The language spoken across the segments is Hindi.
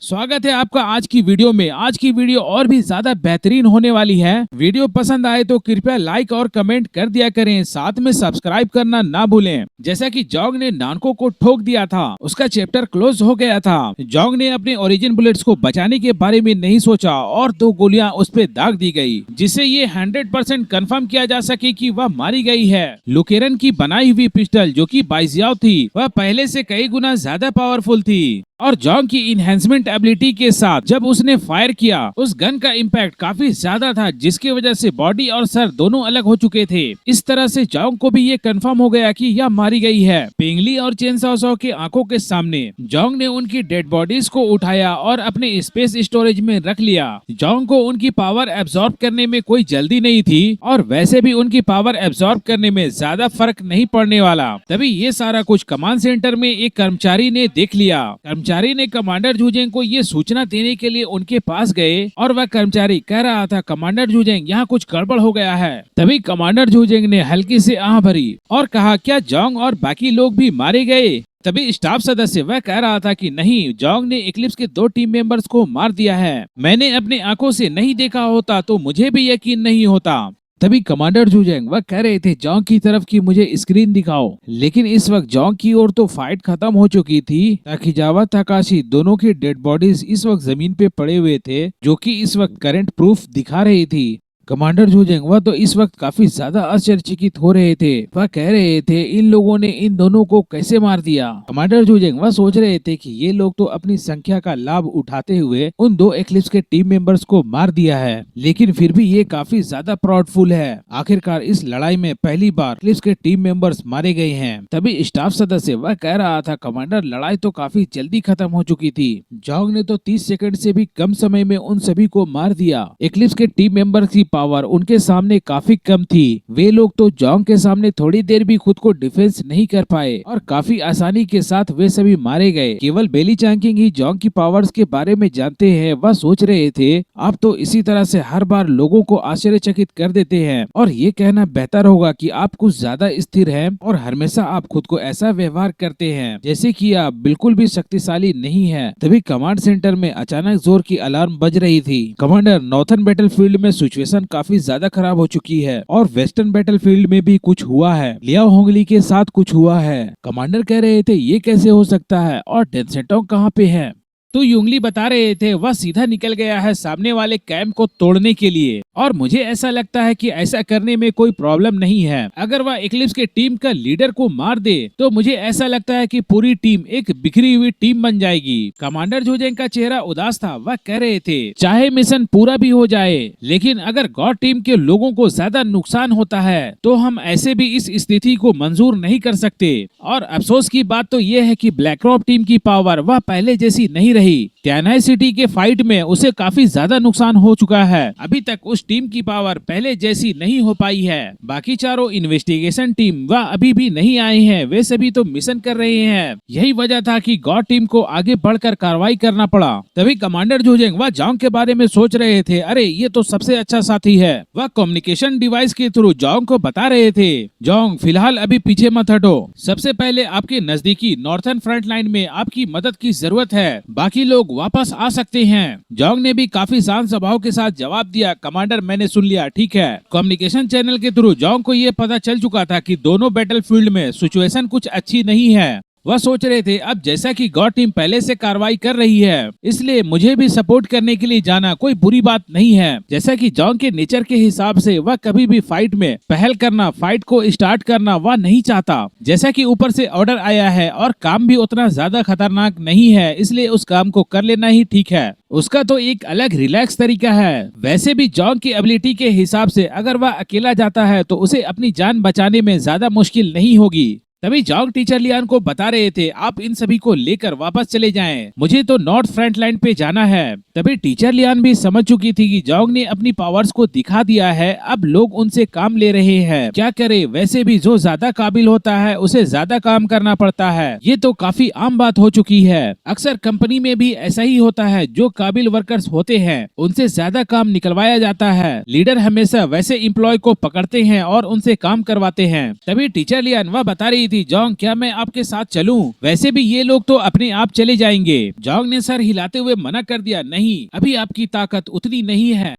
स्वागत है आपका आज की वीडियो में। आज की वीडियो और भी ज्यादा बेहतरीन होने वाली है। वीडियो पसंद आए तो कृपया लाइक और कमेंट कर दिया करें, साथ में सब्सक्राइब करना ना भूलें। जैसा कि जोंग ने नानको को ठोक दिया था, उसका चैप्टर क्लोज हो गया था। जोंग ने अपने ओरिजिन बुलेट्स को बचाने के बारे में नहीं सोचा और 2 गोलियां उस पे दाग दी गई, जिससे ये 100% कंफर्म किया जा सके कि वह मारी गई है। लुकेरन की बनाई हुई पिस्टल जो कि बाइजियाओ थी, वह पहले से कई गुना ज्यादा पावरफुल थी और जोंग की इनहेंसमेंट एबिलिटी के साथ जब उसने फायर किया, उस गन का इम्पैक्ट काफी ज्यादा था, जिसकी वजह से बॉडी और सर दोनों अलग हो चुके थे। इस तरह से जोंग को भी ये कंफर्म हो गया कि यह मारी गई है। पेंगली और चेनसॉ सॉ की आंखों के सामने जोंग ने उनकी डेड बॉडीज को उठाया और अपने स्पेस स्टोरेज में रख लिया। जोंग को उनकी पावर एब्जॉर्ब करने में कोई जल्दी नहीं थी और वैसे भी उनकी पावर एब्जॉर्ब करने में ज्यादा फर्क नहीं पड़ने वाला। तभी ये सारा कुछ कमांड सेंटर में एक कर्मचारी ने देख लिया। कर्मचारी ने कमांडर जूजेंग को ये सूचना देने के लिए उनके पास गए और वह कर्मचारी कह रहा था, कमांडर जूजेंग, यहाँ कुछ गड़बड़ हो गया है। तभी कमांडर जूजेंग ने हल्की से आह भरी और कहा, क्या जोंग और बाकी लोग भी मारे गए? तभी स्टाफ सदस्य वह कह रहा था कि नहीं, जोंग ने इक्लिप्स के 2 टीम मेंबर्स को मार दिया है। मैंने अपने आंखों से नहीं देखा होता तो मुझे भी यकीन नहीं होता। तभी कमांडर जूजेंग वह कह रहे थे, जोंग की तरफ की मुझे स्क्रीन दिखाओ। लेकिन इस वक्त जोंग की ओर तो फाइट खत्म हो चुकी थी। ताकिजावा ताकाशी दोनों की डेड बॉडीज इस वक्त जमीन पे पड़े हुए थे, जो कि इस वक्त करंट प्रूफ दिखा रही थी। कमांडर जूजेंग वह तो इस वक्त काफी ज्यादा आश्चर्यचकित हो रहे थे। वह कह रहे थे, इन लोगों ने इन दोनों को कैसे मार दिया? कमांडर जूजेंग वह सोच रहे थे कि ये लोग तो अपनी संख्या का लाभ उठाते हुए उन 2 एक्लिप्स के टीम मेंबर्स को मार दिया है, लेकिन फिर भी ये काफी ज्यादा प्राउडफुल है। आखिरकार इस लड़ाई में पहली बार एक्लिप्स के टीम मेंबर्स मारे गए हैं। तभी स्टाफ सदस्य वह कह रहा था, कमांडर, लड़ाई तो काफी जल्दी खत्म हो चुकी थी। जोंग ने तो 30 सेकंड से भी कम समय में उन सभी को मार दिया। एक्लिप्स के टीम मेंबर्स की पावर उनके सामने काफी कम थी। वे लोग तो जोंग के सामने थोड़ी देर भी खुद को डिफेंस नहीं कर पाए और काफी आसानी के साथ वे सभी मारे गए। केवल बेली चांकिंग ही जोंग की पावर्स के बारे में जानते हैं। वह सोच रहे थे, आप तो इसी तरह से हर बार लोगों को आश्चर्यचकित कर देते हैं और ये कहना बेहतर होगा कि आप कुछ ज्यादा स्थिर हैं और हमेशा आप खुद को ऐसा व्यवहार करते हैं जैसे कि आप बिल्कुल भी शक्तिशाली नहीं है। तभी कमांड सेंटर में अचानक जोर की अलार्म बज रही थी। कमांडर, नॉर्थन बैटलफील्ड में सिचुएशन काफी ज्यादा खराब हो चुकी है और वेस्टर्न बैटलफील्ड में भी कुछ हुआ है। लियाओ होंगली के साथ कुछ हुआ है। कमांडर कह रहे थे, ये कैसे हो सकता है और डेंसेटोंग कहाँ पे है? तो युंगली बता रहे थे, वह सीधा निकल गया है सामने वाले कैंप को तोड़ने के लिए और मुझे ऐसा लगता है कि ऐसा करने में कोई प्रॉब्लम नहीं है। अगर वह इक्लिप्स के टीम का लीडर को मार दे तो मुझे ऐसा लगता है कि पूरी टीम एक बिखरी हुई टीम बन जाएगी। कमांडर जूजेंग का चेहरा उदास था। वह कह रहे थे, चाहे मिशन पूरा भी हो जाए, लेकिन अगर गॉड टीम के लोगों को ज्यादा नुकसान होता है तो हम ऐसे भी इस स्थिति को मंजूर नहीं कर सकते। और अफसोस की बात तो ये है कि ब्लैकरॉक टीम की पावर वह पहले जैसी नहीं रही। टियानाई सिटी के फाइट में उसे काफी ज्यादा नुकसान हो चुका है। अभी तक उस टीम की पावर पहले जैसी नहीं हो पाई है। बाकी चारों इन्वेस्टिगेशन टीम वह अभी भी नहीं आए हैं, वे सभी तो मिशन कर रहे हैं। यही वजह था कि गॉड टीम को आगे बढ़कर कार्रवाई करना पड़ा। तभी कमांडर जूजेंग वह जोंग के बारे में सोच रहे थे, अरे ये तो सबसे अच्छा साथी है। वह कम्युनिकेशन डिवाइस के थ्रू जोंग को बता रहे थे, जोंग, फिलहाल अभी पीछे मत हटो। सबसे पहले आपके नजदीकी नॉर्थन फ्रंट लाइन में आपकी मदद की जरूरत है, बाकी लोग वापस आ सकते हैं। जोंग ने भी काफी शांत स्वभाव के साथ जवाब दिया, कमांडर, मैंने सुन लिया, ठीक है। कम्युनिकेशन चैनल के थ्रू जोंग को ये पता चल चुका था कि दोनों बैटलफील्ड में सिचुएशन कुछ अच्छी नहीं है। वह सोच रहे थे, अब जैसा कि गॉड टीम पहले से कार्रवाई कर रही है, इसलिए मुझे भी सपोर्ट करने के लिए जाना कोई बुरी बात नहीं है। जैसा कि जोंग के नेचर के हिसाब से वह कभी भी फाइट में पहल करना, फाइट को स्टार्ट करना वह नहीं चाहता। जैसा कि ऊपर से ऑर्डर आया है और काम भी उतना ज्यादा खतरनाक नहीं है, इसलिए उस काम को कर लेना ही ठीक है। उसका तो एक अलग रिलैक्स तरीका है। वैसे भी जोंग की एबिलिटी के हिसाब से अगर वह अकेला जाता है तो उसे अपनी जान बचाने में ज्यादा मुश्किल नहीं होगी। तभी जोंग टीचर लियान को बता रहे थे, आप इन सभी को लेकर वापस चले जाएं, मुझे तो नॉर्थ फ्रंट लाइन पे जाना है। तभी टीचर लियान भी समझ चुकी थी कि जोंग ने अपनी पावर्स को दिखा दिया है, अब लोग उनसे काम ले रहे हैं। क्या करे, वैसे भी जो ज्यादा काबिल होता है उसे ज्यादा काम करना पड़ता है, ये तो काफी आम बात हो चुकी है। अक्सर कंपनी में भी ऐसा ही होता है, जो काबिल वर्कर्स होते हैं उनसे ज्यादा काम निकलवाया जाता है। लीडर हमेशा वैसे एम्प्लॉय को पकड़ते हैं और उनसे काम करवाते हैं। तभी टीचर लियान वह बता रही थी, जोंग क्या मैं आपके साथ चलूं? वैसे भी ये लोग तो अपने आप चले जाएंगे। जोंग ने सर हिलाते हुए मना कर दिया, नहीं, अभी आपकी ताकत उतनी नहीं है।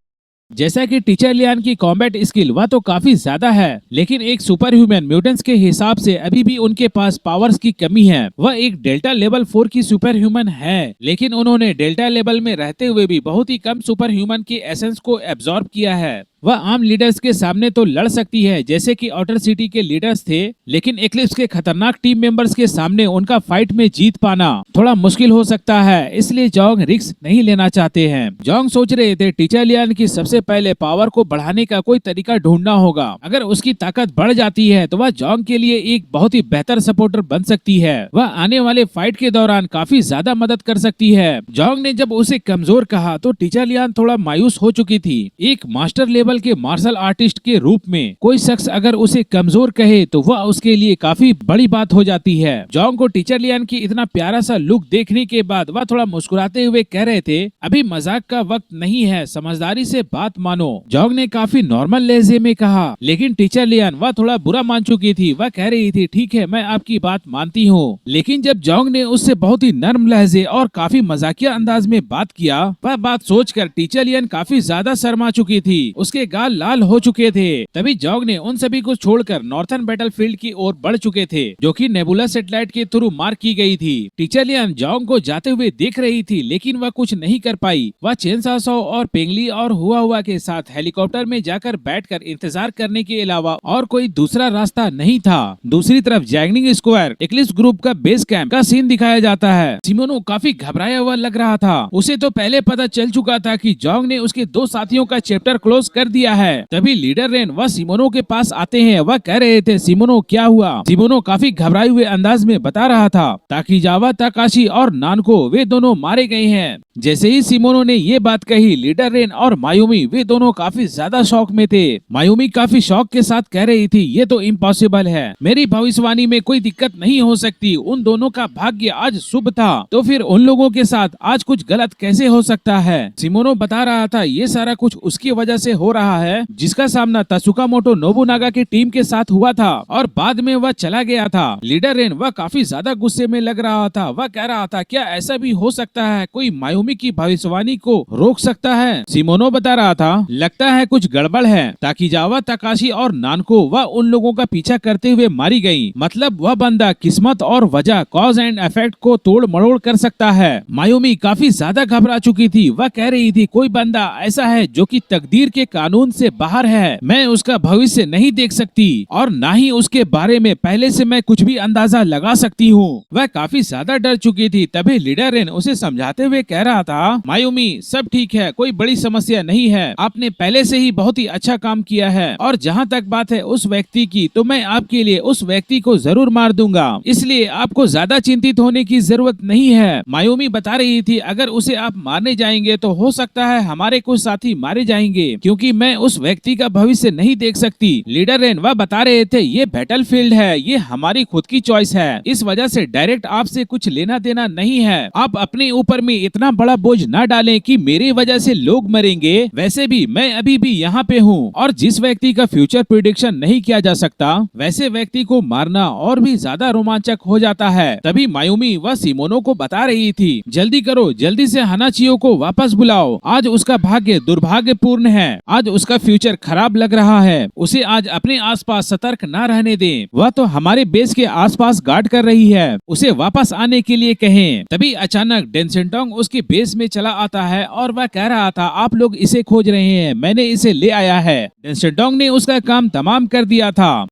जैसा कि टीचर लियान की कॉम्बैट स्किल वह तो काफी ज्यादा है, लेकिन एक सुपर ह्यूमन म्यूटेंट्स के हिसाब से अभी भी उनके पास पावर्स की कमी है। वह एक डेल्टा लेवल 4 की सुपर ह्यूमन है, लेकिन उन्होंने डेल्टा लेवल में रहते हुए भी बहुत ही कम सुपर ह्यूमन की एसेंस को एब्जॉर्ब किया है। वह आम लीडर्स के सामने तो लड़ सकती है, जैसे कि आउटर सिटी के लीडर्स थे, लेकिन एक्लिप्स के खतरनाक टीम मेंबर्स के सामने उनका फाइट में जीत पाना थोड़ा मुश्किल हो सकता है। इसलिए जोंग रिस्क नहीं लेना चाहते हैं। जोंग सोच रहे थे टीचर लियान की सबसे पहले पावर को बढ़ाने का कोई तरीका ढूंढना होगा। अगर उसकी ताकत बढ़ जाती है तो वह जोंग के लिए एक बहुत ही बेहतर सपोर्टर बन सकती है। वह आने वाले फाइट के दौरान काफी ज्यादा मदद कर सकती है। जोंग ने जब उसे कमजोर कहा तो टीचर लियान थोड़ा मायूस हो चुकी थी। एक मास्टर लेवल के मार्शल आर्टिस्ट के रूप में कोई शख्स अगर उसे कमजोर कहे तो वह उसके लिए काफी बड़ी बात हो जाती है। जोंग को टीचर लियान की इतना प्यारा सा लुक देखने के बाद वह थोड़ा मुस्कुराते हुए कह रहे थे, अभी मजाक का वक्त नहीं है, समझदारी से बात मानो। जोंग ने काफी नॉर्मल लहजे में कहा, लेकिन टीचर लियान वह थोड़ा बुरा मान चुकी थी। वह कह रही थी, ठीक है, मैं आपकी बात मानती हूँ। लेकिन जब जोंग ने उससे बहुत ही नर्म लहजे और काफी मजाकिया अंदाज में बात किया, वह बात सोचकर टीचर लियान काफी ज्यादा शर्मा चुकी थी। उसके गाल लाल हो चुके थे। तभी जोंग ने उन सभी को छोड़कर नॉर्थर्न बैटलफील्ड की ओर बढ़ चुके थे, जो कि नेबुला सैटेलाइट के थ्रू मार्क की गई थी। टीचर लियान जोंग को जाते हुए देख रही थी, लेकिन वह कुछ नहीं कर पाई। वह चेनसा सो और पेंगली और हुआ के साथ हेलीकॉप्टर में जाकर बैठकर इंतजार करने के अलावा और कोई दूसरा रास्ता नहीं था। दूसरी तरफ जैगनिंग स्क्वायर एक्लिप्स ग्रुप का बेस कैंप का सीन दिखाया जाता है। सिमोनो काफी घबराया हुआ लग रहा था। उसे तो पहले पता चल चुका था कि जोंग ने उसके 2 साथियों का चैप्टर क्लोज कर दिया है। तभी लीडर रेन वह सिमोनो के पास आते हैं। वह कह रहे थे, सिमोनो क्या हुआ? सिमोनो काफी घबराए हुए अंदाज में बता रहा था, ताकीजावा ताकाशी और नानको वे दोनों मारे गए हैं। जैसे ही सिमोनो ने ये बात कही, लीडर रेन और मायुमी वे दोनों काफी ज्यादा शौक में थे। मायुमी काफी शौक के साथ कह रही थी, ये तो इम्पॉसिबल है, मेरी भविष्यवाणी में कोई दिक्कत नहीं हो सकती। उन दोनों का भाग्य आज शुभ था, तो फिर उन लोगों के साथ आज कुछ गलत कैसे हो सकता है? सिमोनो बता रहा था, ये सारा कुछ उसकी वजह से हो रहा है, जिसका सामना तसुकामोटो नोबुनागा की टीम के साथ हुआ था और बाद में वह चला गया था। लीडर रेन वह काफी ज्यादा गुस्से में लग रहा था। वह कह रहा था, क्या ऐसा भी हो सकता है? कोई मायुमी की भविष्यवाणी को रोक सकता है? सिमोनो बता रहा था, लगता है कुछ गड़बड़ है। ताकीजावा ताकाशी और नानको वह उन लोगों का पीछा करते हुए मारी गयी। मतलब वह बंदा किस्मत और वजह कॉज एंड इफेक्ट को तोड़ मरोड़ कर सकता है। मायुमी काफी ज्यादा घबरा चुकी थी। वह कह रही थी, कोई बंदा ऐसा है जो कि तकदीर के कानून से बाहर है। मैं उसका भविष्य नहीं देख सकती और ना ही उसके बारे में पहले से मैं कुछ भी अंदाजा लगा सकती हूँ। वह काफी ज्यादा डर चुकी थी। तभी लीडर रेन उसे समझाते हुए कह रहा था, मायुमी सब ठीक है, कोई बड़ी समस्या नहीं है, आपने पहले से ही बहुत ही अच्छा काम किया है और जहाँ तक बात है उस व्यक्ति की, तो मैं आपके लिए उस व्यक्ति को जरूर मार दूंगा, इसलिए आपको ज्यादा चिंतित होने की जरूरत नहीं है। मायुमी बता रही थी, अगर उसे आप मारने जाएंगे तो हो सकता है हमारे कुछ साथी मारे जाएंगे, क्योंकि मैं उस व्यक्ति का भविष्य नहीं देख सकती। लीडर रेन वह बता रहे थे, ये बैटलफील्ड है, ये हमारी खुद की चॉइस है, इस वजह से डायरेक्ट आपसे कुछ लेना देना नहीं है। आप अपने ऊपर में इतना बड़ा बोझ न डालें कि मेरी वजह से लोग मरेंगे। वैसे भी मैं अभी भी यहाँ पे हूँ और जिस व्यक्ति का फ्यूचर प्रिडिक्शन नहीं किया जा सकता, वैसे व्यक्ति को मारना और भी ज्यादा रोमांचक हो जाता है। तभी मायुमी वह सिमोनो को बता रही थी, जल्दी करो, जल्दी से हानाचियो को वापस बुलाओ, आज उसका भाग्य दुर्भाग्यपूर्ण है, आज उसका फ्यूचर खराब लग रहा है, उसे आज अपने आसपास सतर्क न रहने दें। वह तो हमारे बेस के आसपास गार्ड कर रही है, उसे वापस आने के लिए कहें। तभी अचानक डेंसेंटोंग उसके बेस में चला आता है और वह कह रहा था, आप लोग इसे खोज रहे हैं, मैंने इसे ले आया है। डेंसेंटोंग ने उसका काम तमाम कर दिया था।